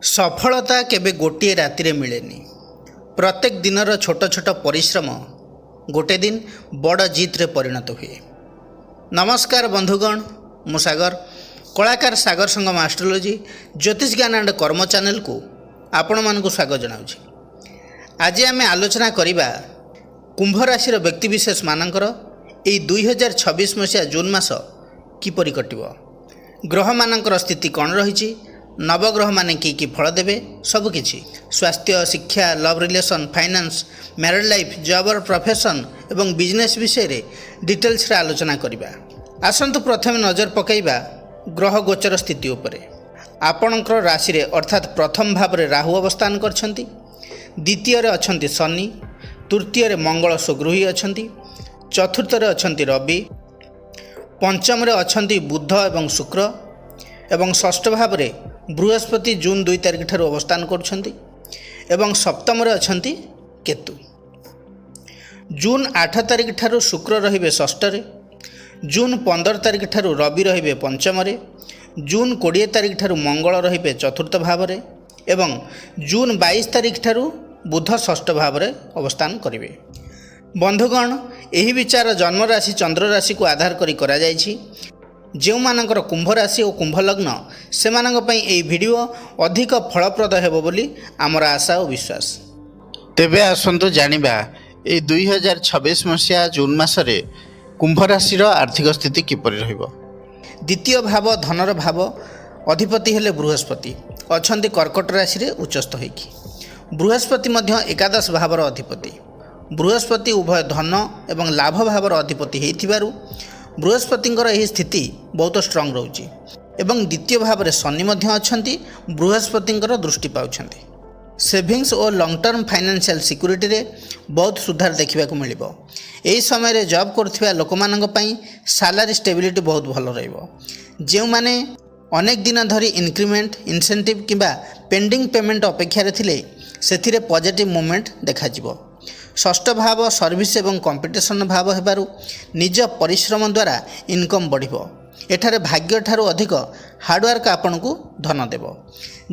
ସଫଳତା କେବେ ଗୋଟିଏ ରାତିରେ ମିଳେନି। ପ୍ରତ୍ୟେକ ଦିନର ଛୋଟ ଛୋଟ ପରିଶ୍ରମ ଗୋଟେ ଦିନ ବଡ଼ ଜିତ୍ରେ ପରିଣତ ହୁଏ। ନମସ୍କାର ବନ୍ଧୁଗଣ, ମୁଁ ସାଗର, କଳାକାର ସାଗର ସଙ୍ଗମ ଆଷ୍ଟ୍ରୋଲୋଜି ଜ୍ୟୋତିଷ ଜ୍ଞାନ ଆଣ୍ଡ କର୍ମ ଚ୍ୟାନେଲକୁ ଆପଣମାନଙ୍କୁ ସ୍ୱାଗତ ଜଣାଉଛି। ଆଜି ଆମେ ଆଲୋଚନା କରିବା କୁମ୍ଭ ରାଶିର ବ୍ୟକ୍ତିବିଶେଷମାନଙ୍କର ଏହି 2026 ମସିହା ଜୁନ୍ ମାସ କିପରି କଟିବ, ଗ୍ରହମାନଙ୍କର ସ୍ଥିତି କ'ଣ ରହିଛି, ନବଗ୍ରହମାନେ କି ଫଳ ଦେବେ, ସବୁକିଛି ସ୍ୱାସ୍ଥ୍ୟ, ଶିକ୍ଷା, love relation, finance, married life, job, profession ଏବଂ ବିଜନେସ୍ ବିଷୟରେ ଡିଟେଲ୍ସରେ ଆଲୋଚନା କରିବା। ଆସନ୍ତୁ ପ୍ରଥମେ ନଜର ପକାଇବା ଗ୍ରହ ଗୋଚର ସ୍ଥିତି ଉପରେ। ଆପଣଙ୍କର ରାଶିରେ ଅର୍ଥାତ୍ ପ୍ରଥମ ଭାବରେ ରାହୁ ଅବସ୍ଥାନ କରିଛନ୍ତି, ଦ୍ୱିତୀୟରେ ଅଛନ୍ତି ଶନି, ତୃତୀୟରେ ମଙ୍ଗଳ ସ୍ୱଗୃହୀ ଅଛନ୍ତି, ଚତୁର୍ଥରେ ଅଛନ୍ତି ରବି, ପଞ୍ଚମରେ ଅଛନ୍ତି ବୁଧ ଏବଂ ଶୁକ୍ର ଏବଂ ଷଷ୍ଠ ଭାବରେ ବୃହସ୍ପତି ଜୁନ୍ 2 ତାରିଖ ଠାରୁ ଅବସ୍ଥାନ କରୁଛନ୍ତି ଏବଂ ସପ୍ତମରେ ଅଛନ୍ତି କେତୁ। ଜୁନ୍ 8 ତାରିଖ ଠାରୁ ଶୁକ୍ର ରହିବେ ଷଷ୍ଠରେ, ଜୁନ୍ 15 ତାରିଖ ଠାରୁ ରବି ରହିବେ ପଞ୍ଚମରେ, ଜୁନ୍ 20 ତାରିଖ ଠାରୁ ମଙ୍ଗଳ ରହିବେ ଚତୁର୍ଥ ଭାବରେ ଏବଂ ଜୁନ୍ 22 ତାରିଖ ଠାରୁ ବୁଧ ଷଷ୍ଠ ଭାବରେ ଅବସ୍ଥାନ କରିବେ। ବନ୍ଧୁଗଣ, ଏହି ବିଚାର ଜନ୍ମରାଶି ଚନ୍ଦ୍ରରାଶିକୁ ଆଧାର କରି କରାଯାଇଛି। ଯେଉଁମାନଙ୍କର କୁମ୍ଭ ରାଶି ଓ କୁମ୍ଭ ଲଗ୍ନ, ସେମାନଙ୍କ ପାଇଁ ଏହି ଭିଡ଼ିଓ ଅଧିକ ଫଳପ୍ରଦ ହେବ ବୋଲି ଆମର ଆଶା ଓ ବିଶ୍ୱାସ। ତେବେ ଆସନ୍ତୁ ଜାଣିବା ଏହି 2026 ମସିହା ଜୁନ୍ ମାସରେ କୁମ୍ଭ ରାଶିର ଆର୍ଥିକ ସ୍ଥିତି କିପରି ରହିବ। ଦ୍ୱିତୀୟ ଭାବ ଧନର ଭାବ ଅଧିପତି ହେଲେ ବୃହସ୍ପତି, ଅଛନ୍ତି କର୍କଟ ରାଶିରେ ଉଚ୍ଚସ୍ଥ ହୋଇକି। ବୃହସ୍ପତି ମଧ୍ୟ ଏକାଦଶ ଭାବର ଅଧିପତି। ବୃହସ୍ପତି ଉଭୟ ଧନ ଏବଂ ଲାଭ ଭାବର ଅଧିପତି ହୋଇଥିବାରୁ ବୃହସ୍ପତିଙ୍କର ଏହି ସ୍ଥିତି ବହୁତ ଷ୍ଟ୍ରଙ୍ଗ ରହୁଛି ଏବଂ ଦ୍ୱିତୀୟ ଭାବରେ ଶନି ମଧ୍ୟ ଅଛନ୍ତି, ବୃହସ୍ପତିଙ୍କର ଦୃଷ୍ଟି ପାଉଛନ୍ତି। ସେଭିଙ୍ଗସ୍ ଓ ଲଙ୍ଗ୍ ଟର୍ମ ଫାଇନାନ୍ସିଆଲ୍ ସିକ୍ୟୁରିଟିରେ ବହୁତ ସୁଧାର ଦେଖିବାକୁ ମିଳିବ। ଏହି ସମୟରେ ଜବ୍ କରୁଥିବା ଲୋକମାନଙ୍କ ପାଇଁ ସାଲାରୀ ଷ୍ଟେବିଲିଟି ବହୁତ ଭଲ ରହିବ। ଯେଉଁମାନେ ଅନେକ ଦିନ ଧରି ଇନକ୍ରିମେଣ୍ଟ, ଇନସେଣ୍ଟିଭ୍ କିମ୍ବା ପେଣ୍ଡିଂ ପେମେଣ୍ଟ ଅପେକ୍ଷାରେ ଥିଲେ, ସେଥିରେ ପଜିଟିଭ୍ ମୁଭମେଣ୍ଟ ଦେଖାଯିବ। ଷଷ୍ଠ ଭାବ ସର୍ଭିସ୍ ଏବଂ କମ୍ପିଟିସନ୍ ଭାବ ହେବାରୁ ନିଜ ପରିଶ୍ରମ ଦ୍ୱାରା ଇନକମ୍ ବଢ଼ିବ। ଏଠାରେ ଭାଗ୍ୟ ଠାରୁ ଅଧିକ ହାର୍ଡ଼ୱାର୍କ ଆପଣଙ୍କୁ ଧନ ଦେବ।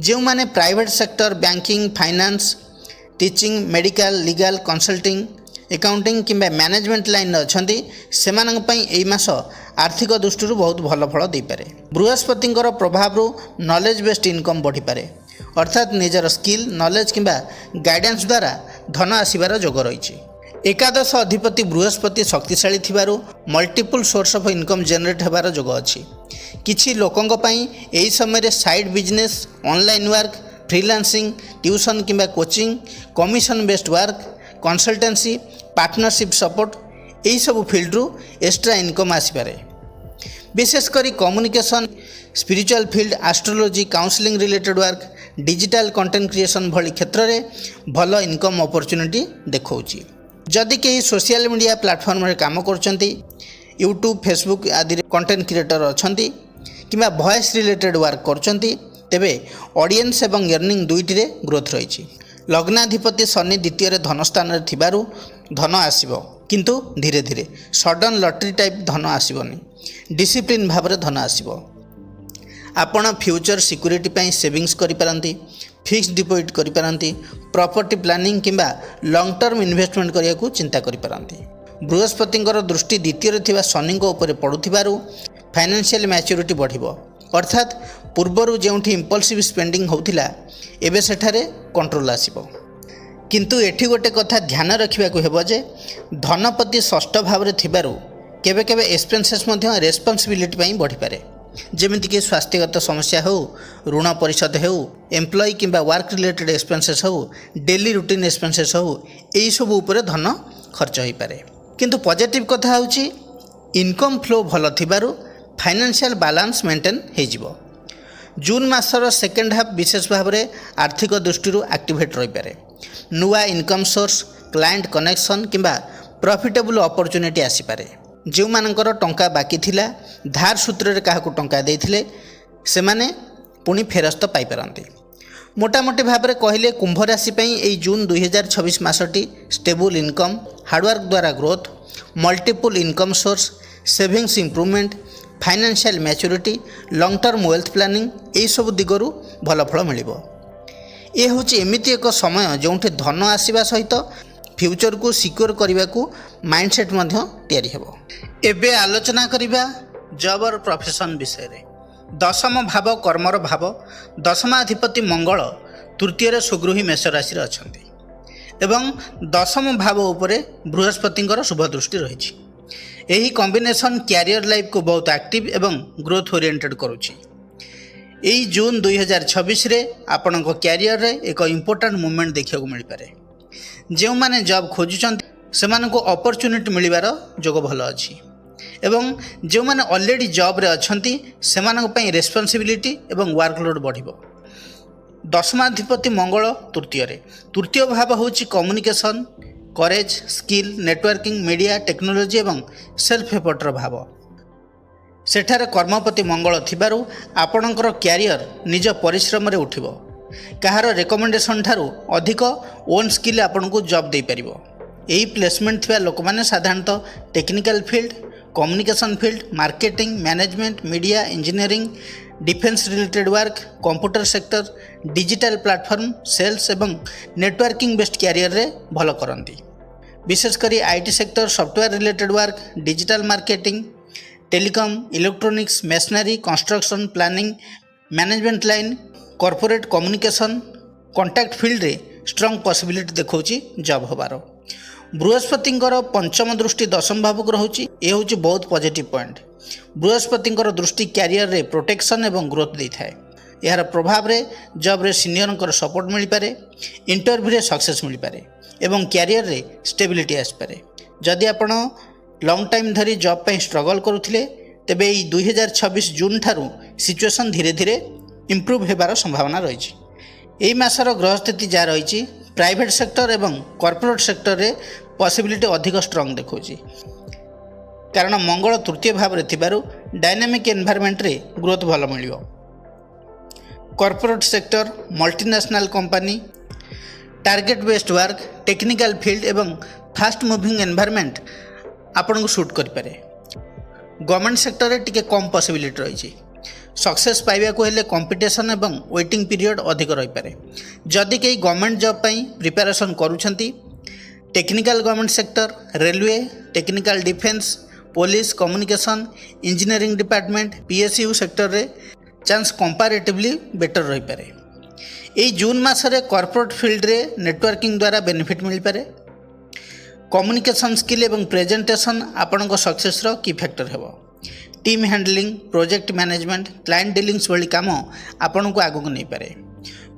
ଯେଉଁମାନେ private sector, banking, finance, teaching, medical, legal, consulting, accounting କିମ୍ବା ମ୍ୟାନେଜମେଣ୍ଟ ଲାଇନ୍ରେ ଅଛନ୍ତି, ସେମାନଙ୍କ ପାଇଁ ଏହି ମାସ ଆର୍ଥିକ ଦୃଷ୍ଟିରୁ ବହୁତ ଭଲ ଫଳ ଦେଇପାରେ। ବୃହସ୍ପତିଙ୍କର ପ୍ରଭାବରୁ ନଲେଜ୍ ବେସ୍ଡ ଇନକମ୍ ବଢ଼ିପାରେ, ଅର୍ଥାତ୍ ନିଜର ସ୍କିଲ୍, ନଲେଜ୍ କିମ୍ବା ଗାଇଡାନ୍ସ ଦ୍ୱାରା ଧନ ଆସିବାର ଯୋଗ ରହିଛି। ଏକାଦଶ ଅଧିପତି ବୃହସ୍ପତି ଶକ୍ତିଶାଳୀ ଥିବାରୁ multiple source of income generate ହେବାର ଯୋଗ ଅଛି। କିଛି ଲୋକଙ୍କ ପାଇଁ ଏହି ସମୟରେ side business, online work, freelancing, tuition କିମ୍ବା coaching, commission based work, consultancy, partnership support, ଏହିସବୁ ଫିଲ୍ଡରୁ ଏକ୍ସଟ୍ରା ଇନକମ୍ ଆସିପାରେ। ବିଶେଷ କରି communication, spiritual field, astrology, counselling related work, digital content creation ଭଳି କ୍ଷେତ୍ରରେ ଭଲ ଇନକମ୍ ଅପରଚ୍ୟୁନିଟି ଦେଖାଉଛି। ଯଦି କେହି ସୋସିଆଲ ମିଡ଼ିଆ ପ୍ଲାଟଫର୍ମରେ କାମ କରୁଛନ୍ତି, ୟୁଟ୍ୟୁବ୍, ଫେସବୁକ୍ ଆଦିରେ କଣ୍ଟେଣ୍ଟ କ୍ରିଏଟର ଅଛନ୍ତି କିମ୍ବା ଭଏସ୍ ରିଲେଟେଡ୍ ୱାର୍କ କରୁଛନ୍ତି, ତେବେ ଅଡ଼ିଏନ୍ସ ଏବଂ ଏର୍ଣ୍ଣିଂ ଦୁଇଟିରେ ଗ୍ରୋଥ୍ ରହିଛି। ଲଗ୍ନାଧିପତି ଶନି ଦ୍ୱିତୀୟରେ ଧନସ୍ଥାନରେ ଥିବାରୁ ଧନ ଆସିବ, କିନ୍ତୁ ଧୀରେ ଧୀରେ, ସଡନ୍ ଲଟେରୀ ଟାଇପ୍ ଧନ ଆସିବନି, ଡିସିପ୍ଲିନ୍ ଭାବରେ ଧନ ଆସିବ। ଆପଣ ଫ୍ୟୁଚର ସିକ୍ୟୁରିଟି ପାଇଁ ସେଭିଙ୍ଗସ୍ କରିପାରନ୍ତି, ଫିକ୍ସଡ ଡିପୋଜିଟ୍ କରିପାରନ୍ତି, ପ୍ରପର୍ଟି ପ୍ଲାନିଂ କିମ୍ବା ଲଙ୍ଗ୍ ଟର୍ମ ଇନଭେଷ୍ଟମେଣ୍ଟ କରିବାକୁ ଚିନ୍ତା କରିପାରନ୍ତି। ବୃହସ୍ପତିଙ୍କର ଦୃଷ୍ଟି ଦ୍ୱିତୀୟରେ ଥିବା ଶନିଙ୍କ ଉପରେ ପଡ଼ୁଥିବାରୁ ଫାଇନାନ୍ସିଆଲ ମ୍ୟାଚ୍ୟୁରିଟି ବଢ଼ିବ, ଅର୍ଥାତ୍ ପୂର୍ବରୁ ଯେଉଁଠି ଇମ୍ପଲସିଭ୍ ସ୍ପେଣ୍ଡିଂ ହେଉଥିଲା, ଏବେ ସେଠାରେ କଣ୍ଟ୍ରୋଲ ଆସିବ। କିନ୍ତୁ ଏଠି ଗୋଟେ କଥା ଧ୍ୟାନ ରଖିବାକୁ ହେବ ଯେ ଧନପତି ଷଷ୍ଠ ଭାବରେ ଥିବାରୁ କେବେ କେବେ ଏକ୍ସପେନ୍ସେସ୍ ମଧ୍ୟ ରେସ୍ପନ୍ସିବିଲିଟି ପାଇଁ ବଢ଼ିପାରେ। ଯେମିତିକି ସ୍ୱାସ୍ଥ୍ୟଗତ ସମସ୍ୟା ହେଉ, ଋଣ ପରିଶୋଧ ହେଉ, ଏମ୍ପ୍ଲୟି କିମ୍ବା ୱାର୍କ ରିଲେଟେଡ୍ ଏକ୍ସପେନ୍ସେସ୍ ହେଉ, ଡେଲି ରୁଟିନ୍ ଏକ୍ସପେନ୍ସେସ୍ ହେଉ, ଏହିସବୁ ଉପରେ ଧନ ଖର୍ଚ୍ଚ ହୋଇପାରେ। କିନ୍ତୁ ପଜିଟିଭ୍ କଥା ହେଉଛି ଇନକମ୍ ଫ୍ଲୋ ଭଲ ଥିବାରୁ ଫାଇନାନ୍ସିଆଲ ବାଲାନ୍ସ ମେଣ୍ଟେନ୍ ହୋଇଯିବ। ଜୁନ୍ ମାସର ସେକେଣ୍ଡ ହାଫ୍ ବିଶେଷ ଭାବରେ ଆର୍ଥିକ ଦୃଷ୍ଟିରୁ ଆକ୍ଟିଭେଟ୍ ରହିପାରେ। ନୂଆ ଇନକମ୍ ସୋର୍ସ, କ୍ଲାଏଣ୍ଟ କନେକ୍ସନ୍ କିମ୍ବା ପ୍ରଫିଟେବୁଲ୍ ଅପରଚ୍ୟୁନିଟି ଆସିପାରେ। ଯେଉଁମାନଙ୍କର ଟଙ୍କା ବାକି ଥିଲା, ଧାର ସୂତ୍ରରେ କାହାକୁ ଟଙ୍କା ଦେଇଥିଲେ, ସେମାନେ ପୁଣି ଫେରସ୍ତ ପାଇପାରନ୍ତି। ମୋଟାମୋଟି ଭାବରେ କହିଲେ କୁମ୍ଭ ରାଶି ପାଇଁ ଏହି ଜୁନ୍ 2026 ମାସଟି ଷ୍ଟେବୁଲ୍ ଇନକମ୍, ହାର୍ଡ଼ୱାର୍କ ଦ୍ୱାରା growth, multiple income source, savings improvement, financial maturity, long term wealth planning, ଏହିସବୁ ଦିଗରୁ ଭଲ ଫଳ ମିଳିବ। ଏ ହେଉଛି ଏମିତି ଏକ ସମୟ ଯେଉଁଠି ଧନ ଆସିବା ସହିତ ଫ୍ୟୁଚରକୁ ସିକ୍ୟୁର କରିବାକୁ ମାଇଣ୍ଡସେଟ୍ ମଧ୍ୟ ତିଆରି ହେବ। ଏବେ ଆଲୋଚନା କରିବା ଜବ୍ ଅର୍ ପ୍ରଫେସନ୍ ବିଷୟରେ। ଦଶମ ଭାବ କର୍ମର ଭାବ। ଦଶମାଧିପତି ମଙ୍ଗଳ ତୃତୀୟରେ ସୁଗୃହୀ ମେଷ ରାଶିରେ ଅଛନ୍ତି ଏବଂ ଦଶମ ଭାବ ଉପରେ ବୃହସ୍ପତିଙ୍କର ଶୁଭ ଦୃଷ୍ଟି ରହିଛି। ଏହି କମ୍ବିନେସନ୍ କ୍ୟାରିୟର ଲାଇଫକୁ ବହୁତ ଆକ୍ଟିଭ ଏବଂ ଗ୍ରୋଥ୍ ଓରିଏଣ୍ଟେଡ୍ କରୁଛି। ଏହି ଜୁନ୍ 2026ରେ ଆପଣଙ୍କ କ୍ୟାରିୟରରେ ଏକ ଇମ୍ପୋର୍ଟାଣ୍ଟ ମୁଭମେଣ୍ଟ ଦେଖିବାକୁ ମିଳିପାରେ। ଯେଉଁମାନେ ଜବ୍ ଖୋଜୁଛନ୍ତି ସେମାନଙ୍କୁ ଅପରଚ୍ୟୁନିଟି ମିଳିବାର ଯୋଗ ଭଲ ଅଛି ଏବଂ ଯେଉଁମାନେ ଅଲରେଡ଼ି ଜବ୍ରେ ଅଛନ୍ତି ସେମାନଙ୍କ ପାଇଁ ରେସ୍ପନ୍ସିବିଲିଟି ଏବଂ ୱାର୍କଲୋଡ଼ ବଢ଼ିବ। ଦଶମାଧିପତି ମଙ୍ଗଳ ତୃତୀୟ ଭାବ ହେଉଛି communication, courage, skill, networking, media, technology ଏବଂ ସେଲ୍ଫ ଏଫର୍ଟର ଭାବ। ସେଠାରେ କର୍ମପତି ମଙ୍ଗଳ ଥିବାରୁ ଆପଣଙ୍କର କ୍ୟାରିୟର ନିଜ ପରିଶ୍ରମରେ ଉଠିବ। କାହାର ରେକମେଣ୍ଡେସନ୍ ଠାରୁ ଅଧିକ ଓନ୍ ସ୍କିଲ୍ ଆପଣଙ୍କୁ ଜବ୍ ଦେଇପାରିବ। ଏହି ପ୍ଲେସମେଣ୍ଟ ଥିବା ଲୋକମାନେ ସାଧାରଣତଃ technical field, communication field, marketing, management, media, engineering, defence related work, computer sector, digital platform, sales एवं नेटवर्किंग बेस्ड कैरियर रे भल करती। विशेषकर IT sector, software related work, digital marketing, telecom, electronics, machinery, construction, planning, management line, corporate communication, contact field रे strong possibility देखौची job होबार। बृहस्पतिंकर पंचम दृष्टि दशम भाव को रहुची। ए होची बहुत पॉजिटिव पॉइंट। बृहस्पतिंकर दृष्टि क्यारियर रे प्रोटेक्शन एवं ग्रोथ दै थाए। यार प्रभाव रे जॉब रे सीनियर सपोर्ट मिल पारे, इंटरव्यू रे सक्सेस मिल पारे एवं क्यारियर रे स्टेबिलिटी आस पारे। जदि आपण लॉन्ग टाइम धरी जॉब पे स्ट्रगल करुथिले तेबे 2026 जून ठारू सिचुएशन धीरे धीरे इंप्रूव हेबार संभावना रही। एई मासर ग्रह स्थिति जा रही प्राइवेट सेक्टर एवं कॉर्पोरेट सेक्टर रे पॉसिबिलिटी अधिक स्ट्रांग देखौची, कारण मंगल तृतीय भाव में थिबारु डायनामिक एनवायरनमेंट रे ग्रोथ भल मिलियो। Corporate sector, multinational company, target based work, technical field एवं फास्ट मूविंग एनवायरनमेंट आपन को शूट करि पारे। गवर्नमेंट सेक्टर रे टिके कम पॉसिबिलिटी रही। सक्सेस पाइबा को हेले कंपटीशन एवं वेटिंग पीरियड अधिक रही पारे। जदि कई गवर्नमेंट जॉब पई प्रिपरेशन करूछंती, technical government sector, railway, technical defence, police, communication, engineering department, PSU sector रे चांस कंपैरेटिवली बेटर रही पारे। एई जून मासरे कॉर्पोरेट फील्ड रे नेटवर्किंग द्वारा बेनिफिट मिल पारे। कम्युनिकेशन स्किल एवं प्रेजेंटेशन आपन को सक्सेस रो की फैक्टर हेबो। Team handling, project management, client dealings भली काम आपन को आगु नहीं पारे।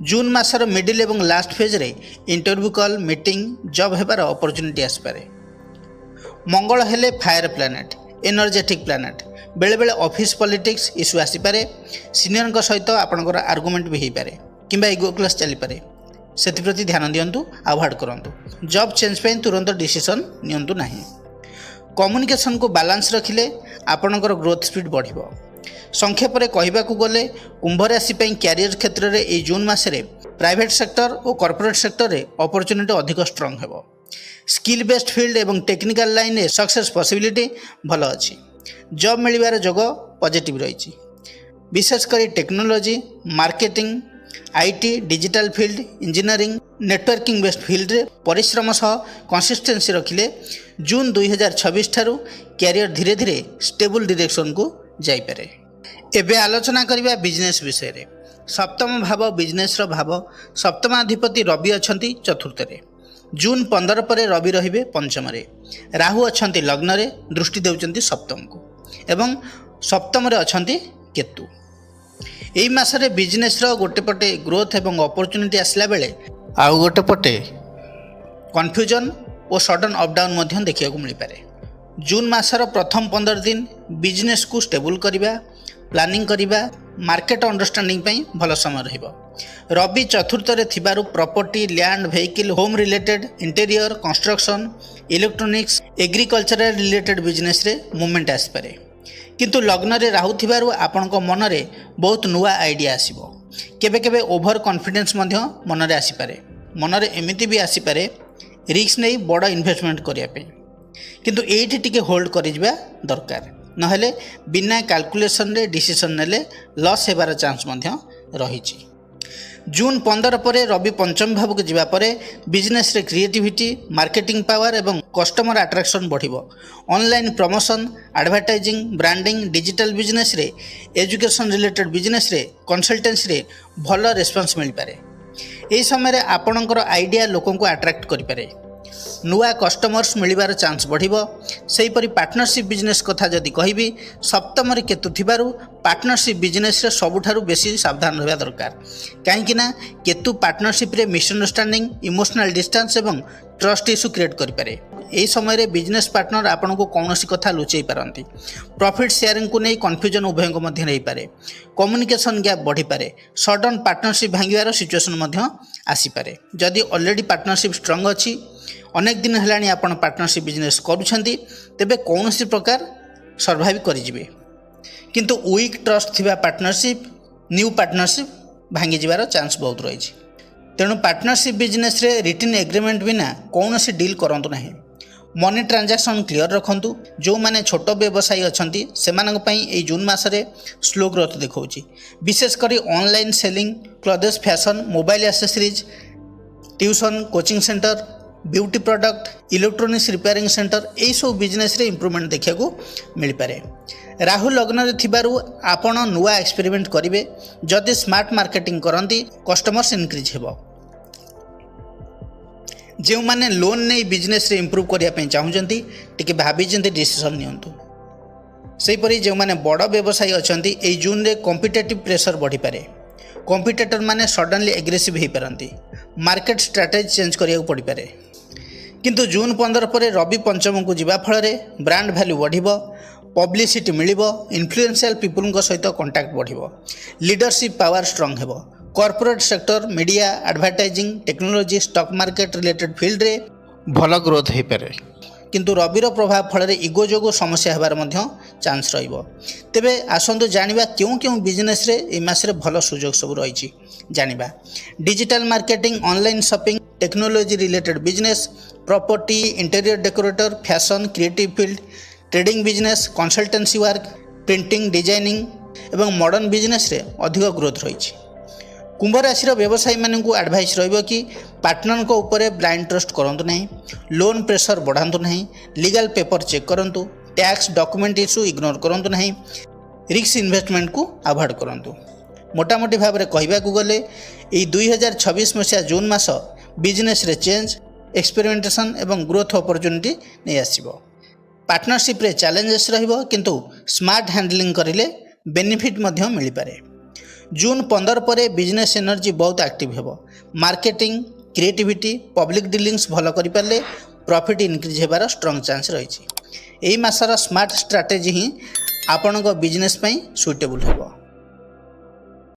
जून मासर मिडिल एवं लास्ट फेज रे इंटरव्यू कॉल, मीटिंग, जॉब हेबार अपॉर्चुनिटी आस पारे। मंगल हेले फायर प्लानेट, एनर्जेटिक प्लानेट। बेले बेले ऑफिस पॉलिटिक्स इश्यू आसी पारे। सीनियर सहित आपनकर आर्गुमेंट भी हो पारे किंबा इगो क्लास चली पारे। सेति ध्यान दियंतु, अवॉइड करंतु। जॉब चेंज पे तुरंत डिसीजन नियंतु नहीं। कम्युनिकेशन को बैलेंस रखिले आपनकर ग्रोथ स्पीड बढ़िबो। संक्षेप में कहबाकू गले कुंभ राशि क्यारियर क्षेत्र में ये जून मासरे प्राइवेट सेक्टर और कॉर्पोरेट सेक्टर में अपॉर्चुनिटी अधिक स्ट्रांग हेबो। स्किल बेस्ड फील्ड एवं टेक्निकल लाइन में सक्सेस पॉसिबिलिटी भल अच्छी। जॉब मिलबार जोग पॉजिटिव रही। विशेषकर technology, marketing, IT, digital field, engineering, networking based field रे परिश्रम सह कंसिस्टेंसी रखिले जून 2026 ठारू कैरियर धीरे धीरे स्टेबल डायरेक्शन को जाई पारे। एबे आलोचना करिबा बिजनेस विषय रे। सप्तम भाव बिजनेस रो भाव। सप्तमाधिपति रवि अछंती चतुर्थ रे। जून 15 पर रवि रहिबे पंचम रे। राहु अछंती लग्न रे, दृष्टि देउचंती सप्तम को एवं सप्तम रे अछंती केतु। एई मासरे बिजनेस रो गोटे पटे ग्रोथ एवं अपॉर्चुनिटी आसला बेले आउ गोटे पटे कन्फ्यूजन और सडन अप डाउन मध्य देखिया को मिल पारे। जून मासर प्रथम 15 दिन बिजनेस को स्टेबल करिबा, प्लानिंग करिबा, मार्केट अंडरस्टैंडिंग पई भल समय रहिबो। रवि चतुर्थ रे थिबारु property, land, vehicle, home related, interior, construction, electronics, agriculture related business रे मूवमेंट आस पारे। किंतु लग्न रे राहु थिबारु आपनक मन रे बहुत नुआ आइडिया आसीबो। केबे केबे ओभर कॉन्फिडेंस मध्य मन रे आसी पारे। मन रे एमिति भी आसी पारे रिस्क नहीं बड़ा इन्वेस्टमेंट करिया पे। किंतु एठी टिके होल्ड करिजबा दरकार, नहेले बिना कैलकुलेशन रे डिसीजन नेले लॉस हेबार चांस मध्य रहिछि। जून 15 पर रवि पंचम भाव को जीवा परे बिजनेस रे क्रिएटिविटी मार्केटिंग पावर एवं कस्टमर अट्रैक्शन बढ़िबो। Online promotion advertising branding digital business रे एजुकेशन रिलेटेड बिजनेस रे कंसल्टेंसी रे भल रेस्पॉन्स मिल पारे। एही समय रे आपणकर आइडिया लोकन को अट्रैक्ट करि पारे। नुआ कस्टमर्स मिलिबार चांस बढ़िबो। सेहीपरि पार्टनरशिप बिजनेस कथा जदि कहिबी सप्तम रे केतु थिबारु पार्टनरशिप बिजनेस रे सबुठारु बेसी सावधान रहबा दरकार। काहेकि ना केतु पार्टनरशिप रे मिसअंडरस्टैंडिंग इमोशनल डिस्टेंस एवं ट्रस्ट इश्यू क्रिएट करि पारे। एही समय रे बिजनेस पार्टनर आपन को कौनसी कथा लुचेई पारंती। प्रॉफिट शेयरिंग को नै कन्फ्यूजन उभय को मध्य रही पारे। कम्युनिकेशन गैप बढ़ी पारे। सडन पार्टनरशिप भांगिबार सिचुएशन मध्य आसी पारे। जदि ऑलरेडी पार्टनरशिप स्ट्रांग अछि अनेक दिन हेलानी आपण पार्टनरशिप बिजनेस करूछंती तेबे कौनसी प्रकार सर्वाइव करि जिवे। किंतु वीक ट्रस्ट थिबा पार्टनरशिप न्यू पार्टनरशिप भांगी जिबार चांस बहुत रही। तेणु पार्टनरशिप बिजनेस रे रिटन एग्रीमेंट बिना कौनसी डील करंतु नाही। मनी ट्रांजैक्शन क्लियर रखंतु। जो माने छोट व्यवसायी अछंती सेमानक पई ए जून मासरे स्लो ग्रोथ देखौची। विशेष करी online selling clothes fashion mobile accessories tuition coaching centre beauty product electronics repairing centre यही सब बिजनेस रे इंप्रूवमेंट देखा मिल पारे। राहु लग्न रे थिबारु आपण नुआ एक्सपेरिमेंट करिवे। जदि स्मार्ट मार्केटिंग करंती कस्टमर्स इनक्रीज हेबो। जो माने लोन नहीं बिजनेस रे इंप्रूव करिया पई चाहुचंती टिके भाबी चिंती डिसीजन नियंतु। सेहीपरि जो माने बड़ व्यवसायी अछंती ए जून रे कॉम्पिटिटिव प्रेशर बढ़ी पारे। कॉम्पिटिटर माने सडनली एग्रेसिव हो पारंती। मार्केट स्ट्रैटेजी चेंज करिया पड़ी पारे। किंतु जून 15 पर रवि पंचम को जीवा फल ब्रांड वैल्यू बढ़िबो पब्लिसिटी मिलिबो इन्फ्लुएंशियल पीपल को सहित कांटेक्ट बढ़िबो लीडरशिप पावर स्ट्रांग हेबो। Corporate sector media advertising technology stock market related field रे भल ग्रोथ हो पारे। किंतु रविर प्रभाव फल इगो जोगो समस्या हेबार मध्य चांस रहिबो। तेबे आसंतु जानिबा क्यों क्यों बिजनेस रे ए मासरे भल सुजोग सब रहिछि जानिबा। Digital marketing online shopping technology related business property interior decorator fashion creative field trading business consultancy work printing designing एवं मॉडर्न बिजनेस रे अधिक ग्रोथ रही। कुंभ राशि व्यवसायी मानू एडवाइस रहिबो कि पार्टनर को ऊपर ब्लाइंड ट्रस्ट करंतु नहीं। लोन प्रेशर बढ़ातु नहीं। लीगल पेपर चेक करंतु। टैक्स डॉक्यूमेंट इश्यू इग्नोर करंतु नहीं। रिस्क इन्वेस्टमेंट को अवॉइड करंतु। मोटामोटी भाव में कहबाकू गले यही 2026 मसीहा जून मास बिजनेस रे चेंज एक्सपेरिमेंटेशन एवं ग्रोथ अपॉर्चुनिटी नहीं आसीबो। पार्टनरशिप रे चैलेंजेस रहिबो किंतु स्मार्ट हैंडलिंग करिले बेनिफिट मध्य मिल पारे। जून 15 पर बिजनेस एनर्जी बहुत एक्टिव हेबो। मार्केटिंग क्रिएटिविटी पब्लिक डीलिंग्स भल करि पारले प्रॉफिट इनक्रीज हेबार स्ट्रांग चांस रही। एही मासर स्मार्ट स्ट्रैटेजी ही आपणक बिजनेस पई सुटेबल हेबो।